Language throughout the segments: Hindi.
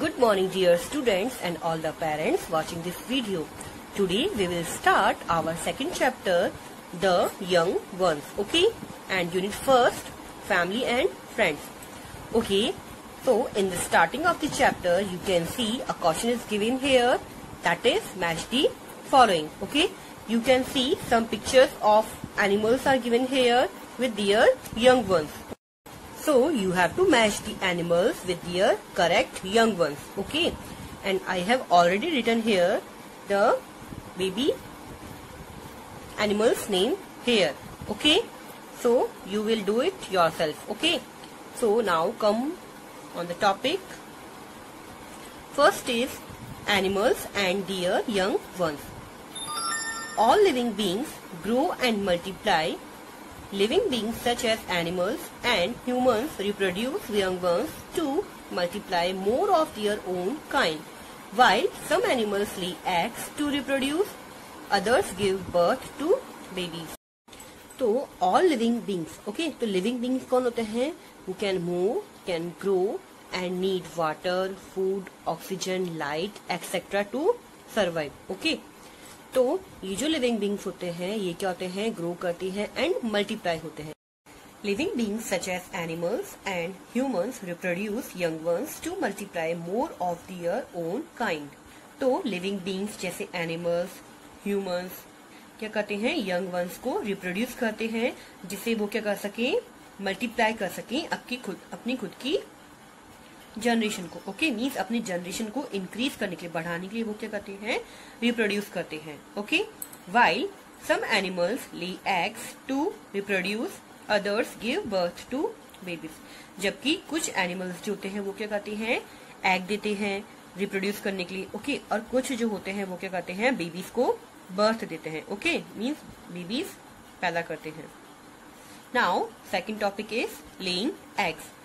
Good morning dear students and all the parents watching this video. Today we will start our second chapter, The Young Ones, okay? And unit first, Family and Friends. Okay, so in the starting of the chapter you can see a caution is given here, that is match the following, okay? You can see some pictures of animals are given here with their young ones. So you have to match the animals with their correct young ones, okay? And I have already written here the baby animal's name here, okay? So you will do it yourself, okay? So now come on the topic. First is animals and their young ones. All living beings grow and multiply. Living beings such as animals and humans reproduce young ones to multiply more of their own kind. While some animals lay eggs to reproduce, others give birth to babies. तो all living beings, okay? तो living beings कौन होते हैं? Who can move, can grow and need water, food, oxygen, light, etc. to survive, okay? तो ये जो लिविंग बींग्स होते हैं ये क्या होते हैं? ग्रो करती हैं एंड मल्टीप्लाई होते हैं. Living beings such as animals and humans reproduce young ones to multiply more of their own kind. तो लिविंग बींग्स जैसे एनिमल्स, ह्यूमंस क्या करते हैं? यंग वंस को रिप्रोड्यूस करते हैं जिससे वो क्या कर सके? मल्टीप्लाई कर सके अपनी खुद की जनरेशन को, ओके? मीन्स अपनी जनरेशन को इंक्रीज करने के लिए, बढ़ाने के लिए वो क्या करते हैं? रिप्रोड्यूस करते हैं, okay? While some animals lay eggs to reproduce, others give birth to babies. जबकि कुछ एनिमल्स जो होते हैं वो क्या करते हैं? एग देते हैं रिप्रोड्यूस करने के लिए, ओके? और कुछ जो होते हैं वो क्या करते हैं? बेबीज को बर्थ देते हैं, ओके? मीन्स बेबीज पैदा करते हैं. Now second topic is laying eggs.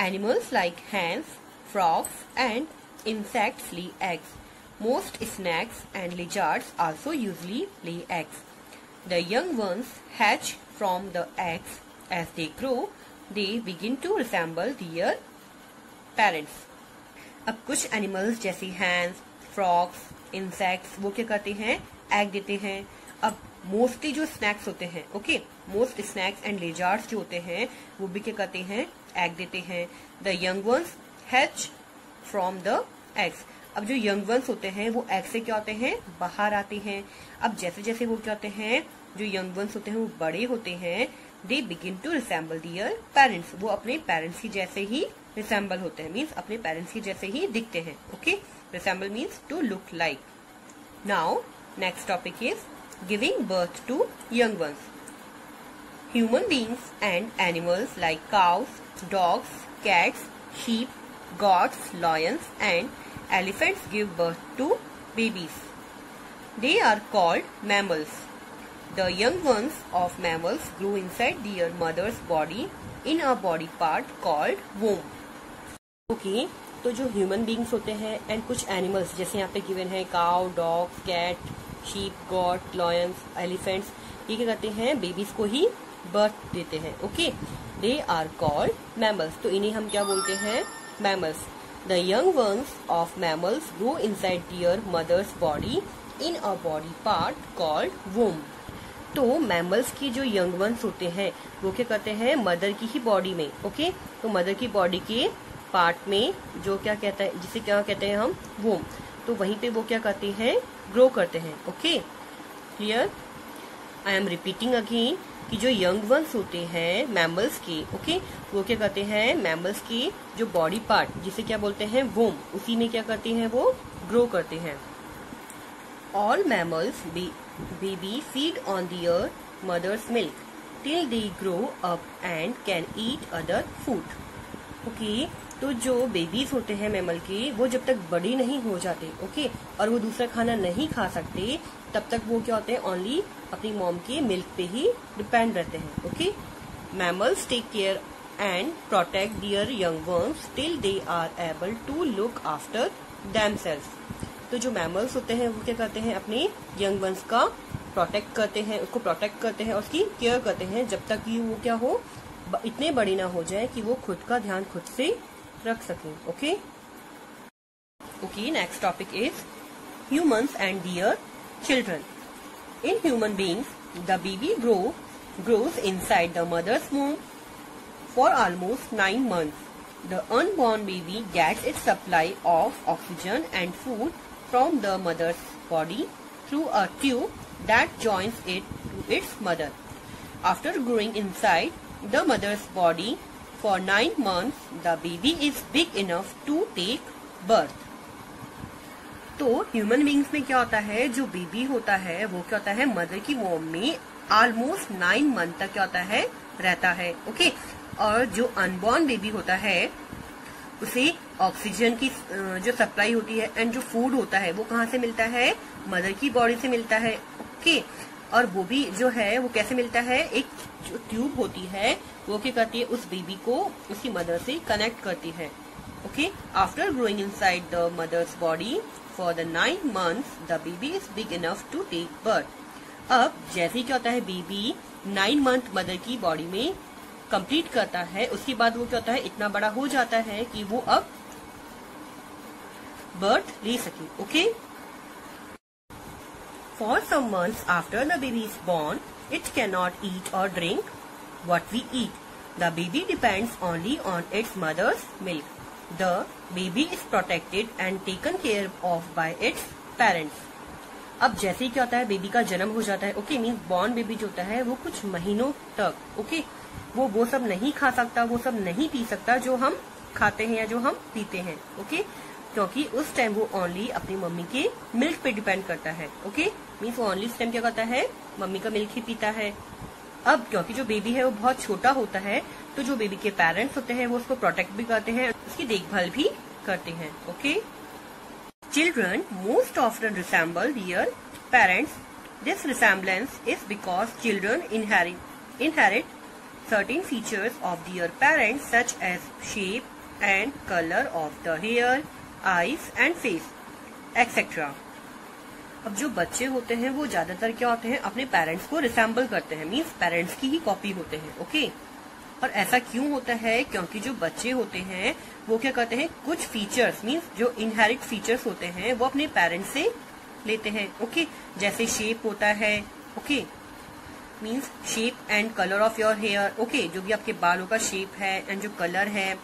Animals like hens, frogs and insects lay eggs. Most snakes and lizards also usually lay eggs. The young ones hatch from the eggs. As they grow, they begin to resemble their parents. अब कुछ एनिमल्स जैसे हैंस, फ्रॉग्स, इंसेक्ट्स वो क्या करते हैं? एग देते हैं. अब मोस्टली जो स्नैक्स होते हैं, ओके, मोस्ट स्नैक्स एंड लेजार्ड्स जो होते हैं वो भी क्या करते हैं? एग देते हैं. The young once hatch from the eggs. अब जो यंग वंस होते हैं वो एग से क्या होते हैं? बाहर आते हैं. अब जैसे जैसे वो क्या होते हैं? जो यंग वंस होते हैं वो बड़े होते हैं. They begin to resemble their parents. वो अपने पेरेंट्स की जैसे ही रिसेंबल होते हैं, मीन्स अपने पेरेंट्स की जैसे ही दिखते हैं, okay? Resemble means to look like. Now next topic is giving birth to young ones. Human beings and animals like cows, dogs, cats, sheep, goats, lions and elephants give birth to babies. They are called mammals. The young ones of mammals grow inside their mother's body in a body part called womb. Okay, तो जो ह्यूमन बींग्स होते हैं एंड कुछ एनिमल्स जैसे यहाँ पे गिवन है cow, dog, cat, sheep, goat, lions, elephants, ये क्या करते हैं? बेबीज को ही बर्थ देते हैं, okay? They are called mammals. तो इन्हें हम क्या बोलते हैं? Mammals. The young ones of mammals grow inside their mother's body in a body part called womb. तो मैमल्स की जो यंग वंस होते हैं वो क्या करते हैं? मदर की ही बॉडी में, ओके? तो मदर की बॉडी के पार्ट में जो क्या कहता है, जिसे क्या कहते हैं हम? वूम. तो वहीं पे वो क्या करते हैं? ग्रो करते हैं, okay? Clear? I am repeating again कि जो यंग वंस होते हैं मैमल्स के, ओके, वो क्या करते हैं? मैमल्स की जो बॉडी पार्ट जिसे क्या बोलते हैं? वूम, उसी में क्या करते हैं? वो ग्रो करते हैं. All mammals baby feed on their mother's milk till they grow up and can eat other food. Okay, तो जो बेबीज होते हैं मैमल के वो जब तक बड़े नहीं हो जाते, ओके, और वो दूसरा खाना नहीं खा सकते तब तक वो क्या होते हैं? ओनली अपनी मॉम के मिल्क पे ही डिपेंड रहते हैं, okay? Mammals take care and protect their young ones till they are able to look after themselves. तो जो मैमल्स होते हैं वो क्या करते हैं? अपने यंग वंस का प्रोटेक्ट करते हैं, उसको प्रोटेक्ट करते हैं और उसकी केयर करते हैं जब तक कि वो क्या हो? इतने बड़े ना हो जाए कि वो खुद का ध्यान खुद से रख सकें, okay? Okay, next topic is humans and their children. In human beings, the baby grows inside the mother's womb for almost 9 months. The unborn baby gets its supply of oxygen and food from the mother's body through a tube that joins it to its mother. After growing inside the mother's body for 9 months, the baby is big enough to take birth. तो ह्यूमन बींग्स में क्या होता है, जो बेबी होता है वो क्या होता है, मदर की वोम में ऑलमोस्ट 9 मंथ तक क्या होता है, रहता है. ओके, और जो अनबॉर्न बेबी होता है उसे ऑक्सीजन की जो सप्लाई होती है एंड जो फूड होता है वो कहाँ से मिलता है, मदर की बॉडी से मिलता है. ओके, और वो भी जो है वो कैसे मिलता है, एक जो ट्यूब होती है वो क्या करती है, उस बेबी को उसकी मदर से कनेक्ट करती है. Okay, after growing inside the mother's body for the 9 months, the baby is big enough to take birth. अब जैसे क्या होता है, बेबी 9 month मदर की बॉडी में कंप्लीट करता है, उसके बाद वो क्या होता है, इतना बड़ा हो जाता है कि वो अब बर्थ ले सके. Okay, for some months after the baby is born, it cannot eat or drink what we eat. The baby depends only on its mother's milk. The baby is protected and taken care of by its parents. अब जैसे ही क्या होता है, बेबी का जन्म हो जाता है. ओके, मीन्स बॉर्न बेबी जो होता है वो कुछ महीनों तक ओके वो सब नहीं खा सकता, वो सब नहीं पी सकता जो हम खाते हैं या जो हम पीते हैं. ओके, क्योंकि उस टाइम वो ओनली अपनी मम्मी के मिल्क पे डिपेंड करता है. ओके, मीन्स वो ओनली उस टाइम क्या करता है, मम्मी का मिल्क ही पीता है. अब क्योंकि जो बेबी है वो बहुत छोटा होता है, तो जो बेबी के पेरेंट्स होते हैं वो उसको प्रोटेक्ट भी करते हैं, उसकी देखभाल भी करते हैं. Okay, children most often resemble their parents. This resemblance is because children inherit certain features of their parents such as shape and color of the hair, eyes and face, etc. अब जो बच्चे होते हैं वो ज्यादातर क्या होते हैं, अपने पेरेंट्स को रिसेंबल करते हैं, मीन्स पेरेंट्स की ही कॉपी होते हैं. ओके, और ऐसा क्यों होता है, क्योंकि जो बच्चे होते हैं वो क्या करते हैं, कुछ फीचर्स मीन्स जो इनहेरिट फीचर्स होते हैं वो अपने पेरेंट्स से लेते हैं. ओके, जैसे शेप होता है. Okay, means shape and colour of your hair. Okay, जो भी आपके बालों का शेप है एंड जो कलर है,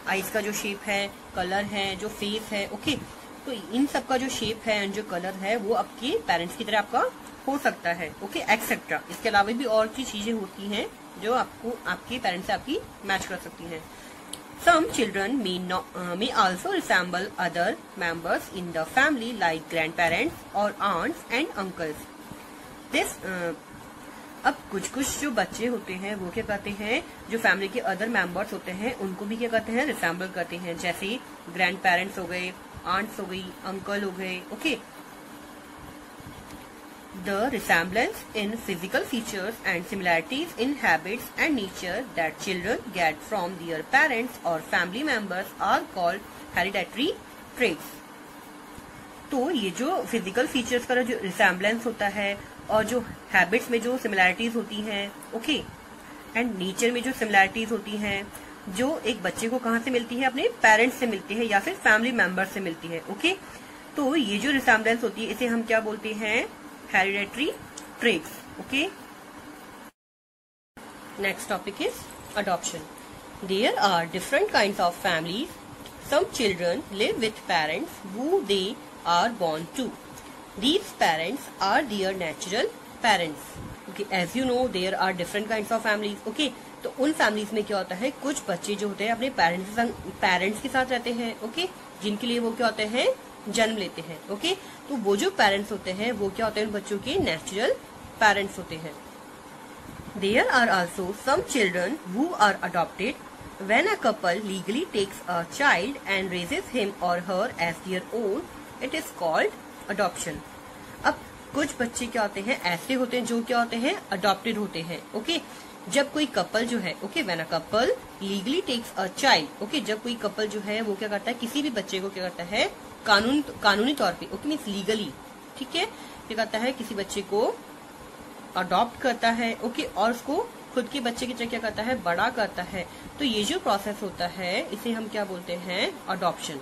आईज का जो शेप है, कलर है, जो फेस है. ओके, तो इन सब का जो शेप है एंड जो कलर है वो आपके पेरेंट्स की तरह आपका हो सकता है. Okay, etcetera. इसके अलावा भी और की चीजें होती हैं जो आपको आपके पेरेंट्स से आपकी मैच कर सकती हैं. Some children may also resemble other members in the family like grandparents or aunts and uncles. This अब कुछ जो बच्चे होते हैं वो क्या करते हैं, जो फैमिली के अदर मेंबर्स होते हैं उनको भी क्या करते हैं, रिसेंबल करते हैं. जैसे ग्रैंड पेरेंट्स हो गए, आंट्स हो गई, अंकल हो गए. Okay, the resemblance in physical features and similarities in habits and nature that children get from their parents or family members are called hereditary traits. तो ये जो फिजिकल फीचर्स का जो रिसेम्बलेंस होता है और जो हैबिट्स में जो सिमिलैरिटीज होती हैं, ओके, एंड नेचर में जो सिमिलैरिटीज होती हैं, जो एक बच्चे को कहाँ से मिलती है, अपने पेरेंट्स से मिलती है या फिर फैमिली मेंबर से मिलती है. ओके, तो ये जो रिसेम्बलेंस होती है इसे हम क्या बोलते हैं, hereditary traits. Okay, next topic is adoption. There are different kinds of families. Some children live with parents who they are born to. These parents are their natural parents. Okay, as you know, there are different kinds of families. Okay, तो उन फैमिलीज में क्या होता है, कुछ बच्चे जो होते हैं अपने पेरेंट्स के साथ रहते हैं. ओके, जिनके लिए वो क्या होते हैं, जन्म लेते हैं. ओके, तो वो जो पेरेंट्स होते हैं वो क्या होते हैं, उन बच्चों के नेचुरल पेरेंट्स होते हैं. There are also some children who are adopted. When a couple legally takes a child and raises him or her as their own, it is called adoption. अब कुछ बच्चे क्या होते हैं, ऐसे होते हैं जो क्या होते हैं, अडॉप्टेड होते हैं. ओके, जब कोई कपल जो है, okay, when a couple legally takes a child. Okay, जब कोई कपल जो है वो क्या करता है, किसी भी बच्चे को क्या करता है, कानूनी तौर पे, ओके, मीन्स लीगली, ठीक है, क्या करता है, किसी बच्चे को अडॉप्ट करता है. ओके, और उसको खुद के बच्चे की तरह क्या करता है, बड़ा करता है. तो ये जो प्रोसेस होता है इसे हम क्या बोलते हैं, adoption.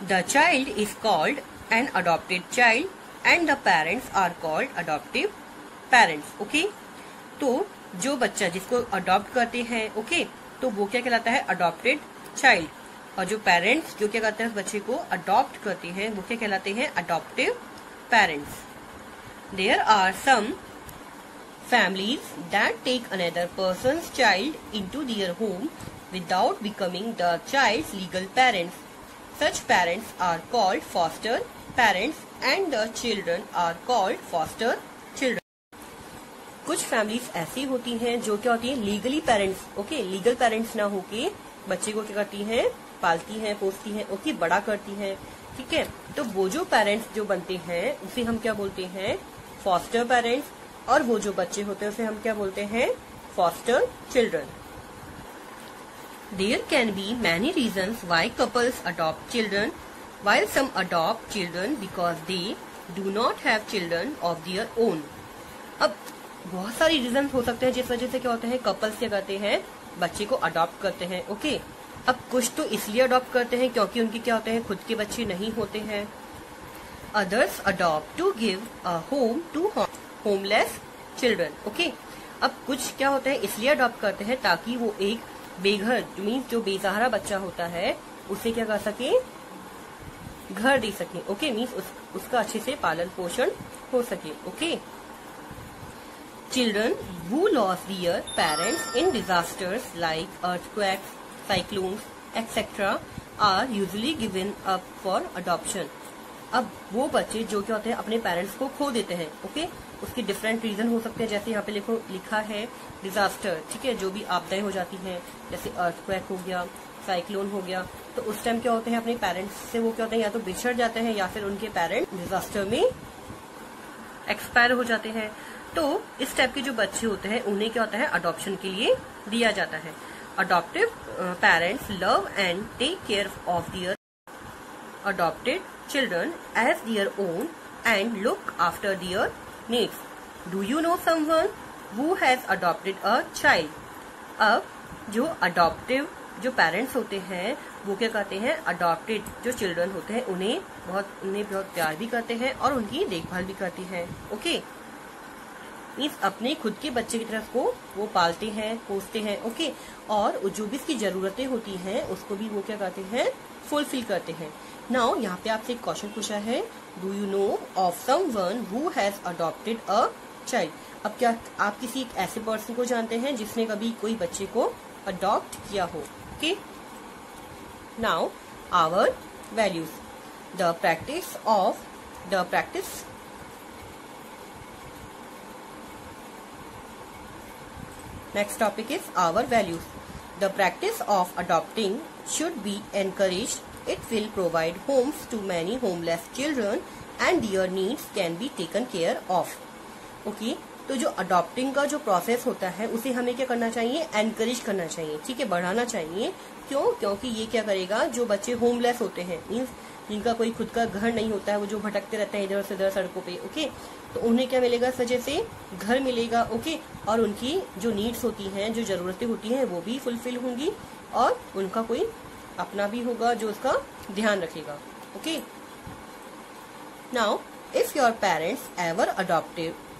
The child is called an adopted child and the parents are called adoptive parents. Okay, तो जो बच्चा जिसको अडॉप्ट करते हैं, ओके, तो वो क्या कहलाता है? Adopted child. और जो पेरेंट्स जो क्या करते हैं उस बच्चे को अडॉप्ट करते हैं, वो क्या कहलाते हैं? Adoptive parents. There are some families that take another person's child into their home without becoming the child's legal parents. Such parents are called foster parents and the children are called foster children. कुछ फैमिलीज ऐसी होती हैं जो क्या होती है? Legally parents. Okay, legal parents ना होके बच्चे को क्या करती हैं? पालती हैं, पोसती हैं, ओके, बड़ा करती हैं। ठीक है, तो वो जो पेरेंट्स जो बनते हैं उसे हम क्या बोलते हैं? Foster parents. और वो जो बच्चे होते हैं उसे हम क्या बोलते हैं? Foster children. There can be many reasons why couples adopt children, while some adopt children because they do not have children of their own. अब बहुत सारी रीजन हो सकते हैं जिस वजह से क्या होते हैं? कपल्स क्या करते हैं? बच्चे को अडॉप्ट करते हैं। ओके, अब कुछ तो इसलिए अडॉप्ट करते हैं क्योंकि उनके क्या होते हैं? खुद के बच्चे नहीं होते हैं। Others adopt to give a home to homeless children. Okay, अब कुछ क्या होता है? इसलिए अडॉप्ट करते हैं ताकि वो एक बेघर मीन्स जो बेसहारा बच्चा होता है उसे क्या कर सके? घर दे सके। ओके, मीन्स उसका अच्छे से पालन पोषण हो सके। Okay, children who lost their parents in disasters like earthquakes, cyclones etcetera are usually given up for adoption. अब वो बच्चे जो क्या होते हैं? अपने पेरेंट्स को खो देते हैं। ओके, उसके डिफरेंट रीजन हो सकते हैं, जैसे यहाँ पे लिखा है डिजास्टर। ठीक है, जो भी आपदाएं हो जाती हैं, जैसे अर्थक्वेक हो गया, साइक्लोन हो गया, तो उस टाइम क्या होते हैं? अपने पेरेंट्स से वो क्या होते हैं? या तो बिछड़ जाते हैं या फिर उनके पेरेंट्स डिजास्टर में एक्सपायर हो जाते हैं। तो इस टाइप के जो बच्चे होते हैं उन्हें क्या होता है? अडॉप्शन के लिए दिया जाता है। Adoptive parents love and take care of their adopted children as their own and look after their needs. Do you know someone who has adopted a child? अब जो अडॉप्टिव जो पेरेंट्स होते हैं वो क्या करते हैं? अडॉप्टेड जो चिल्ड्रन होते हैं उन्हें बहुत प्यार भी करते हैं और उनकी देखभाल भी करती हैं। ओके, मीन्स अपने खुद के बच्चे की तरफ को वो पालते हैं, पोसते हैं। ओके, और जो भी इसकी जरूरतें होती हैं उसको भी वो क्या करते हैं? फुलफिल करते हैं। नाउ यहाँ पे आपसे एक क्वेश्चन पूछा है, do you know of someone who has adopted a child? अब क्या आप किसी एक ऐसे पर्सन को जानते हैं जिसने कभी कोई बच्चे को अडॉप्ट किया हो? Okay, now our values, the practice next topic is our values. The practice of adopting should be encouraged. It will provide homes to many homeless children and their needs can be taken care of. Okay, तो जो अडॉप्टिंग का जो प्रोसेस होता है उसे हमें क्या करना चाहिए? एनकरेज करना चाहिए। ठीक है, बढ़ाना चाहिए। क्यों? क्योंकि ये क्या करेगा? जो बच्चे होमलेस होते हैं मीन्स जिनका कोई खुद का घर नहीं होता है, वो जो भटकते रहते हैं इधर से उधर सड़कों पे, ओके, तो उन्हें क्या मिलेगा? इस वजह से घर मिलेगा। ओके, और उनकी जो नीड्स होती हैं, जो जरूरतें होती हैं वो भी फुलफिल होंगी और उनका कोई अपना भी होगा जो उसका ध्यान रखेगा। Okay, now if your parents ever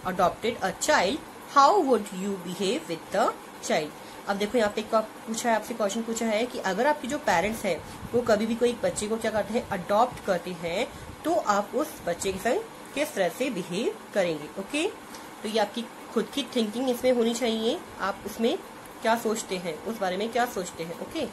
adopted a child, how would you behave with the child? अब देखो यहाँ पे पूछा है, आपसे क्वेश्चन पूछा है कि अगर आपके जो पेरेंट्स हैं वो कभी भी कोई बच्चे को क्या करते हैं? अडॉप्ट करते हैं, तो आप उस बच्चे के संग किस तरह से बिहेव करेंगे? ओके, तो ये आपकी खुद की थिंकिंग इसमें होनी चाहिए। आप उसमें क्या सोचते हैं, उस बारे में क्या सोचते हैं? ओके।